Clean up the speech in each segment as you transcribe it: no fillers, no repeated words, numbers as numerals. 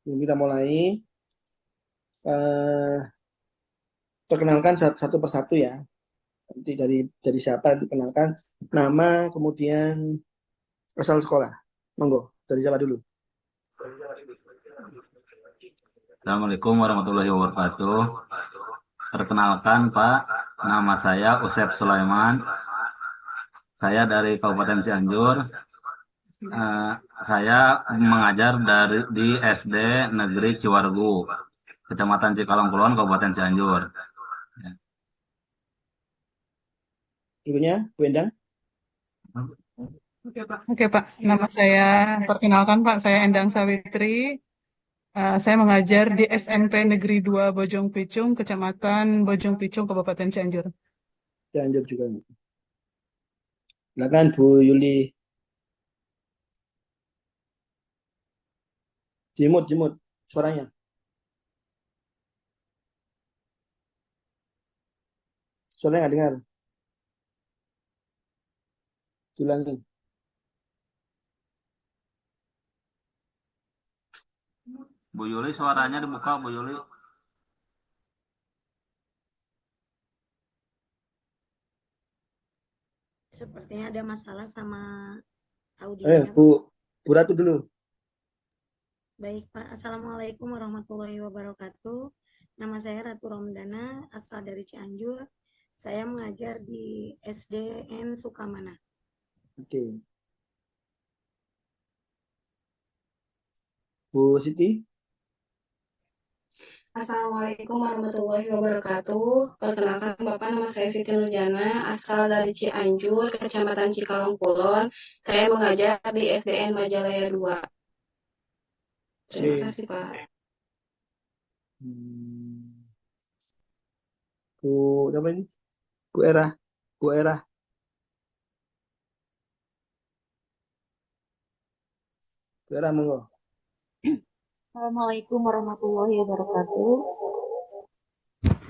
Sebelum kita mulai, eh, perkenalkan satu persatu ya. Nanti dari siapa dikenalkan nama, kemudian asal sekolah. Monggo, dari siapa dulu? Assalamualaikum warahmatullahi wabarakatuh. Perkenalkan Pak, nama saya Usep Sulaiman. Saya dari Kabupaten Cianjur. Eh, saya mengajar di SD Negeri Ciwargu, Kecamatan Cikalong Kulon, Kabupaten Cianjur. Dulunya, Bu Endang. Oke Pak, nama saya perkenalkan Pak, saya Endang Sawitri. Saya mengajar di SMP Negeri 2 Bojong Picung, Kecamatan Bojong Picung, Kabupaten Cianjur. Cianjur juga. Silakan Bu Yuli. Jimut suaranya. Suaranya nggak dengar. Ulangi. Bu Yuli, suaranya dibuka, Bu Yuli. Sepertinya ada masalah sama audionya, Bu, Pak. Bu Ratu dulu. Baik, Pak. Assalamualaikum warahmatullahi wabarakatuh. Nama saya Ratu Romdana, asal dari Cianjur. Saya mengajar di SDN Sukamana. Oke. Bu Siti. Assalamualaikum warahmatullahi wabarakatuh. Perkenalkan Bapak, nama saya Siti Nurjana, asal dari Cianjur, Kecamatan Cikalong Kulon. Saya mengajar di SDN Majalaya 2. Terima Oke. kasih, Pak. Hmm. Bu, apa ini? Bu Era. Bu Era. Bu Era, monggo. Assalamualaikum warahmatullahi wabarakatuh.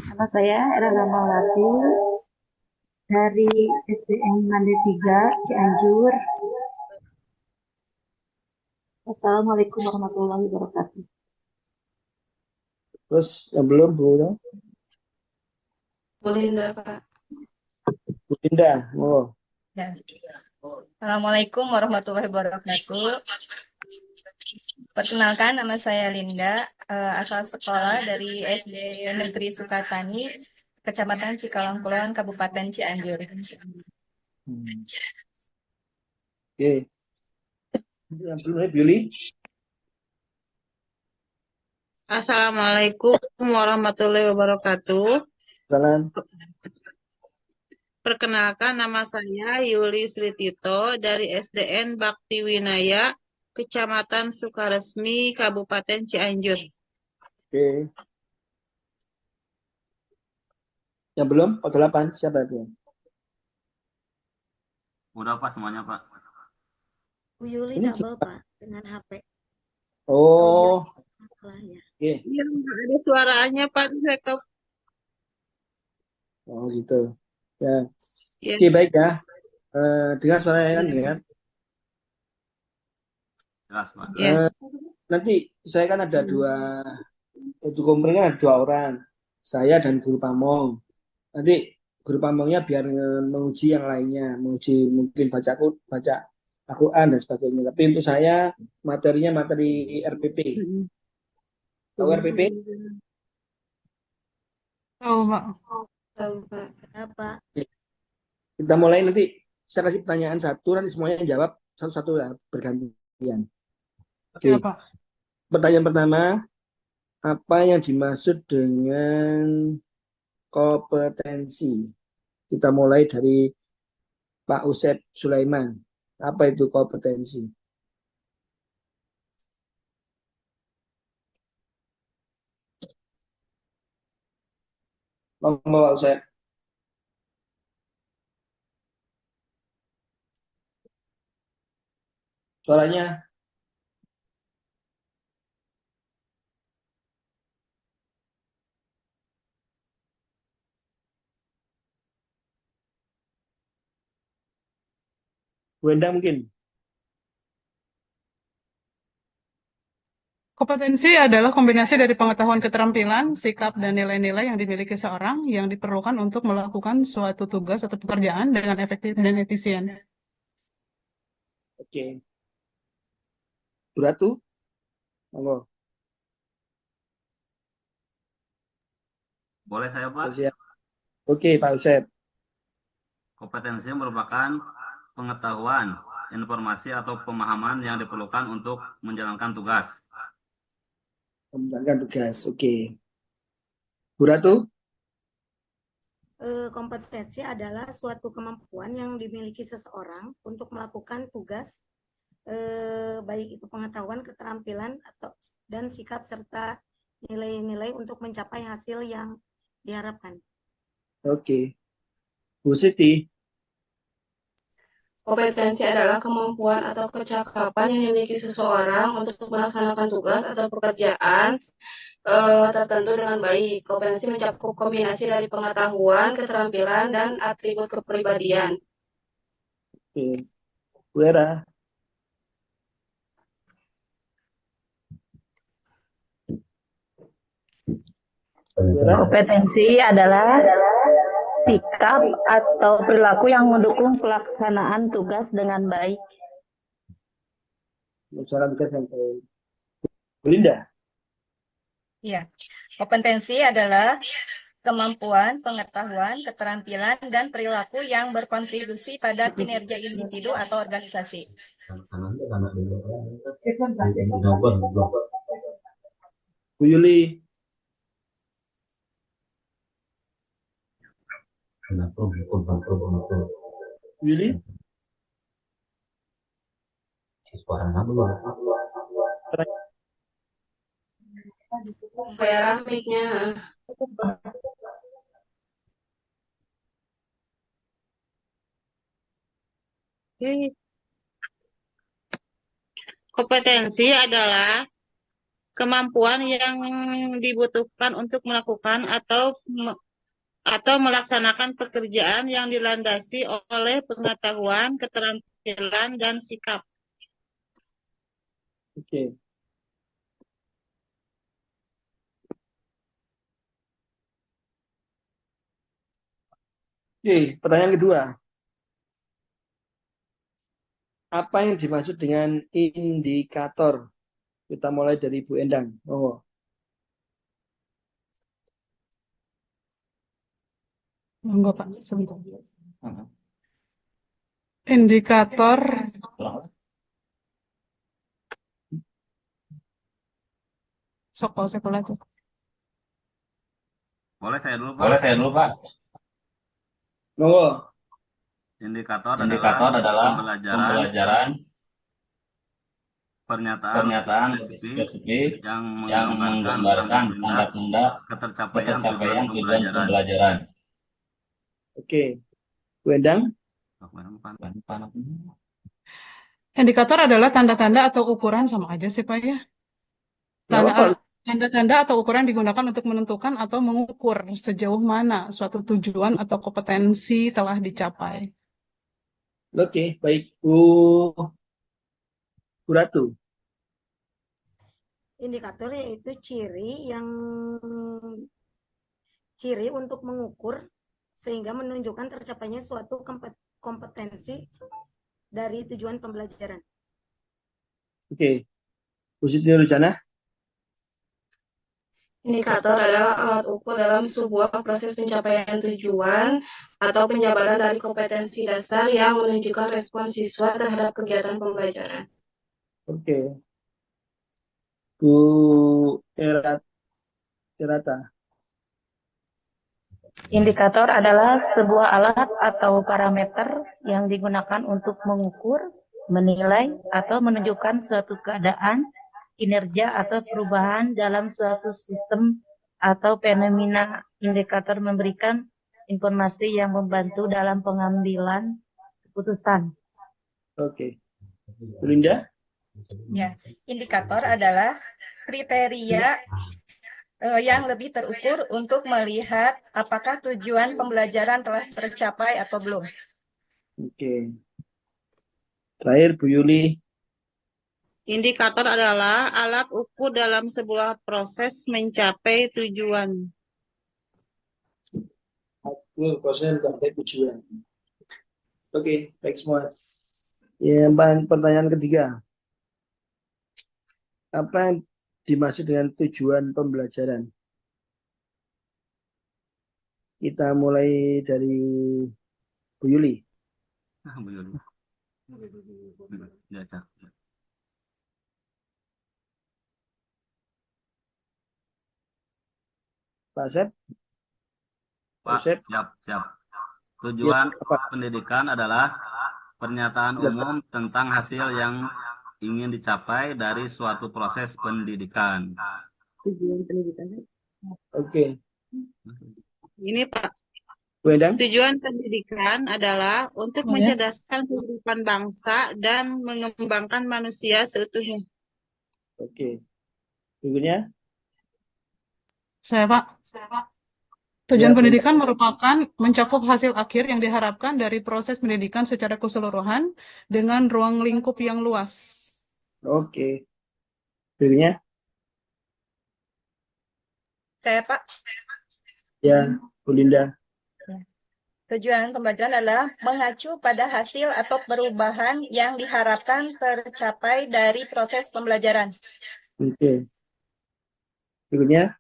Nama saya Era Malati dari SDN Mande 3 Cianjur. Assalamualaikum warahmatullahi wabarakatuh. Terus yang belum Bu, ya? Bu Linda, Pak. Bu Linda, monggo. Ya. Assalamualaikum warahmatullahi wabarakatuh. Perkenalkan, nama saya Linda, asal sekolah dari SD Negeri Sukatani, Kecamatan Cikalong Kulon, Kabupaten Cianjur. Oke. Yang belum Billy. Assalamualaikum warahmatullahi wabarakatuh. Jalan. Perkenalkan, nama saya Yuli Sritito dari SDN Bakti Winaya, Kecamatan Sukaresmi, Kabupaten Cianjur. Oke. Yang belum? 8. Siapa itu? Udah Pak semuanya Pak. Bu Yuli Ini double, Pak, dengan HP. Oh, Masalahnya. oke. Iya, nggak ada suaranya Pak di laptop. Oh, gitu. Ya. Ya. Oke, baik ya. Dengar suaranya kan, dengar. Jelas Pak. Ya. Nanti saya kan ada itu komplainnya ada 2 orang. Saya dan guru pamong. Nanti guru pamongnya biar menguji yang lainnya, menguji mungkin baca Al-Quran dan sebagainya. Tapi untuk saya materinya materi RPP. Tahu RPP? Oh, Pak. Tahu, Pak. Apa? Kita mulai nanti saya kasih pertanyaan satu, nanti semuanya jawab satu-satu lah, bergantian. Oke, Siapa? pertanyaan pertama, apa yang dimaksud dengan kompetensi? Kita mulai dari Pak Usep Sulaiman. Apa itu kompetensi? Ngomong Pak Usep. Suaranya Bu Endang mungkin. Kompetensi adalah kombinasi dari pengetahuan, keterampilan, sikap, dan nilai-nilai yang dimiliki seorang yang diperlukan untuk melakukan suatu tugas atau pekerjaan dengan efektif dan efisien. Oke. Bu Ratu, monggo. Boleh saya, Pak? Siap. Oke, Pak Usep. Kompetensi merupakan pengetahuan, informasi atau pemahaman yang diperlukan untuk menjalankan tugas. Menjalankan tugas. Oke. Bu Ratu, Kompetensi adalah suatu kemampuan yang dimiliki seseorang untuk melakukan tugas, baik itu pengetahuan, keterampilan, dan sikap serta nilai-nilai untuk mencapai hasil yang diharapkan. oke. Bu Siti, Kompetensi adalah kemampuan atau kecakapan yang dimiliki seseorang untuk melaksanakan tugas atau pekerjaan tertentu dengan baik. Kompetensi mencakup kombinasi dari pengetahuan, keterampilan, dan atribut kepribadian. oke. Bu Era, Bu Era, Kompetensi adalah sikap atau perilaku yang mendukung pelaksanaan tugas dengan baik. suara tugas yang baik. Bu Linda, Iya. Kompetensi adalah kemampuan, pengetahuan, keterampilan, dan perilaku yang berkontribusi pada kinerja individu atau organisasi. Bu Yuli, Bu Yuli, Bayar mic-nya. Kompetensi adalah kemampuan yang dibutuhkan untuk melakukan atau melaksanakan pekerjaan yang dilandasi oleh pengetahuan, keterampilan, dan sikap. oke. Oke, pertanyaan kedua. Apa yang dimaksud dengan indikator? Kita mulai dari Bu Endang. Monggo. Monggo, Pak, sebentar. Indikator sok Pak Usep aja. Boleh saya dulu, Pak? Monggo. Indikator adalah pembelajaran pernyataan spesifik yang menggambarkan tanda-tanda ketercapaian tujuan pembelajaran. Oke. Bu Endang, Indikator adalah tanda-tanda atau ukuran, sama aja sih Pak ya. nggak apa-apa. Tanda-tanda atau ukuran digunakan untuk menentukan atau mengukur sejauh mana suatu tujuan atau kompetensi telah dicapai. Oke, baik. Bu Ratu. Indikator yaitu ciri untuk mengukur sehingga menunjukkan tercapainya suatu kompetensi dari tujuan pembelajaran. Oke. Bu Siti Nurjana. Indikator adalah alat ukur dalam sebuah proses pencapaian tujuan atau penjabaran dari kompetensi dasar yang menunjukkan respons siswa terhadap kegiatan pembelajaran. Oke. Bu Erata. Indikator adalah sebuah alat atau parameter yang digunakan untuk mengukur, menilai, atau menunjukkan suatu keadaan, kinerja, atau perubahan dalam suatu sistem atau fenomena. Indikator memberikan informasi yang membantu dalam pengambilan keputusan. Oke. Bu Linda. Ya, indikator adalah kriteria yang lebih terukur untuk melihat apakah tujuan pembelajaran telah tercapai atau belum. Oke. Terakhir Bu Yuli. Indikator adalah alat ukur dalam sebuah proses mencapai tujuan. Proses mencapai tujuan. Oke, baik semua. Ya, pertanyaan ketiga. Apa yang dimaksud dengan tujuan pembelajaran? Kita mulai dari Bu Yuli. Bu Yuli. Ya, Cak. Pak Sep? Pak, siap. Tujuan pendidikan adalah pernyataan umum tentang hasil yang ingin dicapai dari suatu proses pendidikan. Tujuan pendidikan. Oke. Ini Pak. Wedang? Tujuan pendidikan adalah untuk mencerdaskan kehidupan bangsa dan mengembangkan manusia seutuhnya. Oke. Berikutnya? Saya, Pak. Tujuan pendidikan merupakan mencakup hasil akhir yang diharapkan dari proses pendidikan secara keseluruhan dengan ruang lingkup yang luas. Oke. Berikutnya? Saya, Pak. Ya, Bu Linda. Tujuan pembelajaran adalah mengacu pada hasil atau perubahan yang diharapkan tercapai dari proses pembelajaran. Oke. Berikutnya?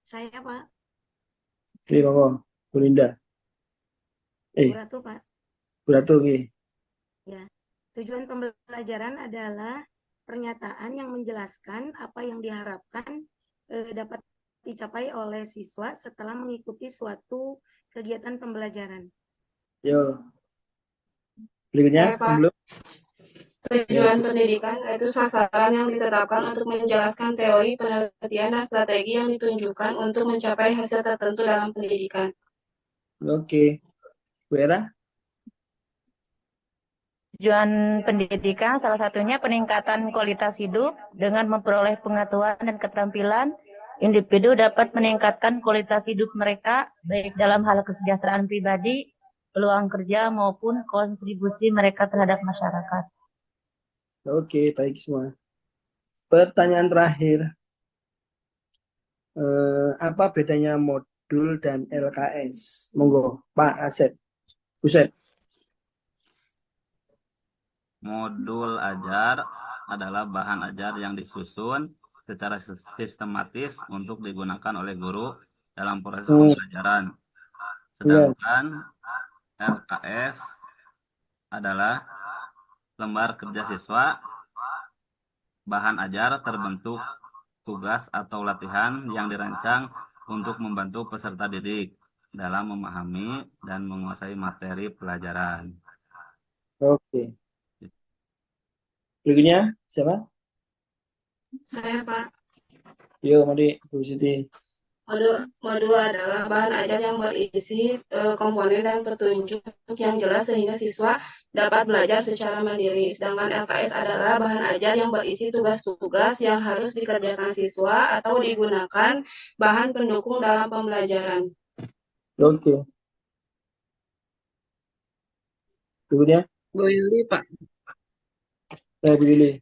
Saya, Pak. Terima kasih, Bu Linda. Bu Ratu, Pak. Bu Ratu, oke. Ya. Tujuan pembelajaran adalah pernyataan yang menjelaskan apa yang diharapkan dapat dicapai oleh siswa setelah mengikuti suatu kegiatan pembelajaran. Yo. Berikutnya, belum. Tujuan pendidikan yaitu sasaran yang ditetapkan untuk menjelaskan teori, penelitian, dan strategi yang ditunjukkan untuk mencapai hasil tertentu dalam pendidikan. Oke. Bu Era? Tujuan pendidikan salah satunya peningkatan kualitas hidup dengan memperoleh pengetahuan dan keterampilan. Individu dapat meningkatkan kualitas hidup mereka, baik dalam hal kesejahteraan pribadi, peluang kerja, maupun kontribusi mereka terhadap masyarakat. Oke, baik semua. Pertanyaan terakhir. Apa bedanya modul dan LKS? Monggo, Pak Asep. Buset. Modul ajar adalah bahan ajar yang disusun secara sistematis untuk digunakan oleh guru dalam proses pembelajaran. Sedangkan LKS adalah lembar kerja siswa, bahan ajar terbentuk tugas atau latihan yang dirancang untuk membantu peserta didik dalam memahami dan menguasai materi pelajaran. Oke. Berikutnya, siapa? Saya, Pak. Yo, mari, Bu Siti. Modul adalah bahan ajar yang berisi komponen dan petunjuk yang jelas sehingga siswa dapat belajar secara mandiri. Sedangkan LKS adalah bahan ajar yang berisi tugas-tugas yang harus dikerjakan siswa atau digunakan bahan pendukung dalam pembelajaran. Oke. Berikutnya? Bu Yuli, Pak. Bu Yuli.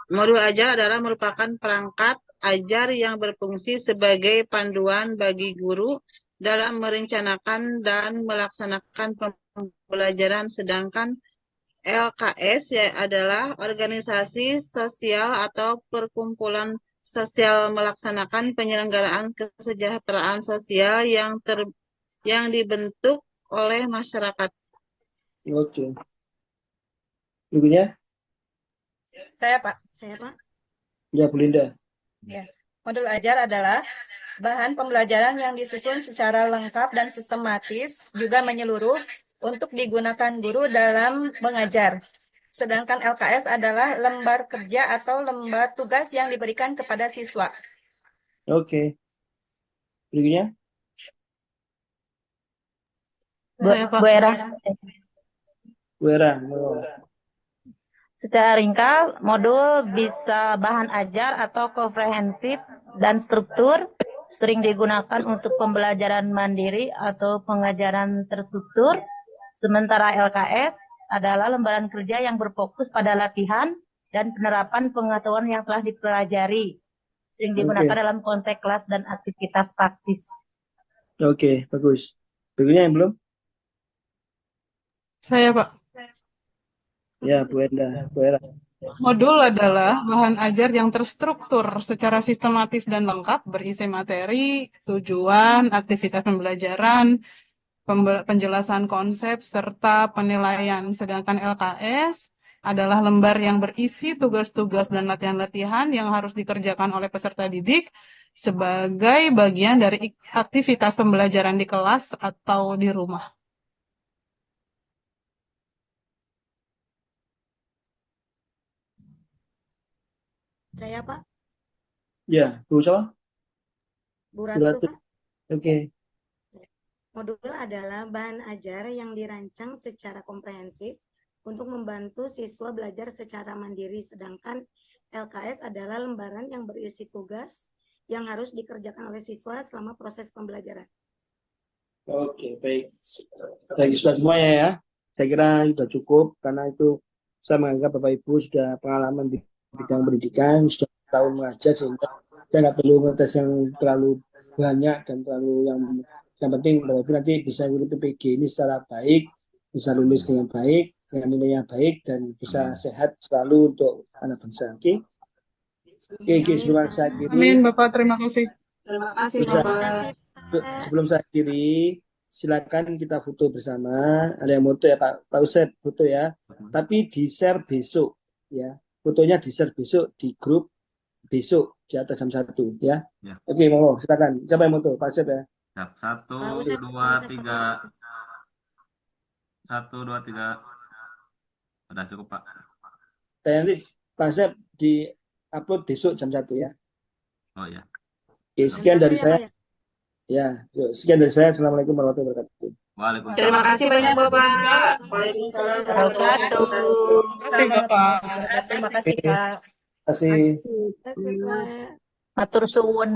Modul ajar adalah merupakan perangkat ajar yang berfungsi sebagai panduan bagi guru dalam merencanakan dan melaksanakan pembelajaran, sedangkan LKS adalah organisasi sosial atau perkumpulan sosial melaksanakan penyelenggaraan kesejahteraan sosial yang dibentuk oleh masyarakat. Oke. Berikutnya? Saya, Pak. Ya, Bu Linda. Ya. Modul ajar adalah bahan pembelajaran yang disusun secara lengkap dan sistematis, juga menyeluruh untuk digunakan guru dalam mengajar. Sedangkan LKS adalah lembar kerja atau lembar tugas yang diberikan kepada siswa. Oke. Berikutnya? Bu Era. Bu Era. Secara ringkas, modul bisa bahan ajar atau komprehensif dan struktur, sering digunakan untuk pembelajaran mandiri atau pengajaran terstruktur, sementara LKS adalah lembaran kerja yang berfokus pada latihan dan penerapan pengetahuan yang telah dipelajari, sering digunakan Oke, dalam konteks kelas dan aktivitas praktis. oke, bagus. Berikutnya yang belum? Saya, Pak. Ya, Bu Enda. Bu Era. Modul adalah bahan ajar yang terstruktur secara sistematis dan lengkap, berisi materi, tujuan, aktivitas pembelajaran, penjelasan konsep, serta penilaian. Sedangkan LKS adalah lembar yang berisi tugas-tugas dan latihan-latihan yang harus dikerjakan oleh peserta didik sebagai bagian dari aktivitas pembelajaran di kelas atau di rumah. Saya Pak, Ya, Bu siapa? Bu Bu Ratu Ratu. Pak. Oke. Modul adalah bahan ajar yang dirancang secara komprehensif untuk membantu siswa belajar secara mandiri, sedangkan LKS adalah lembaran yang berisi tugas yang harus dikerjakan oleh siswa selama proses pembelajaran. Oke, baik. Baik, sudah semuanya ya. Saya kira sudah cukup karena itu saya menganggap Bapak Ibu sudah pengalaman di bidang pendidikan, sudah tahun mengajar sehingga saya nggak perlu ngetes yang terlalu banyak dan terlalu yang penting Bapak Ibu nanti bisa ngurus PPG ini secara baik, bisa lulus dengan baik, dengan nilai yang baik dan bisa sehat selalu untuk anak bangsa. Oke. Oke, sebelum saya akhiri. Amin, Bapak. Terima kasih. Terima kasih, Bisa. Bapak. Sebelum saya akhiri, silakan kita foto bersama. Ada yang foto ya Pak Usep foto ya. Tapi di share besok ya. Fotonya di share besok di grup besok di atas jam 1 ya. Ya. Oke, monggo silakan. Siapa yang foto? Pak Usep ya. Siap. 1, 2, 3. 1, 2, 3. Sudah cukup, Pak. Dan nanti Pak Usep di upload besok jam 1 ya. Oh ya. Oke, sekian dari saya. Ya, yuk, sekian dari saya. Assalamualaikum warahmatullahi wabarakatuh. Waalaikumsalam. Terima kasih banyak, Bapak. Waalaikumsalam warahmatullahi wabarakatuh. Terima kasih, Bapak. Terima kasih, Kak. Terima kasih. Terima kasih Pak. Matur suwun.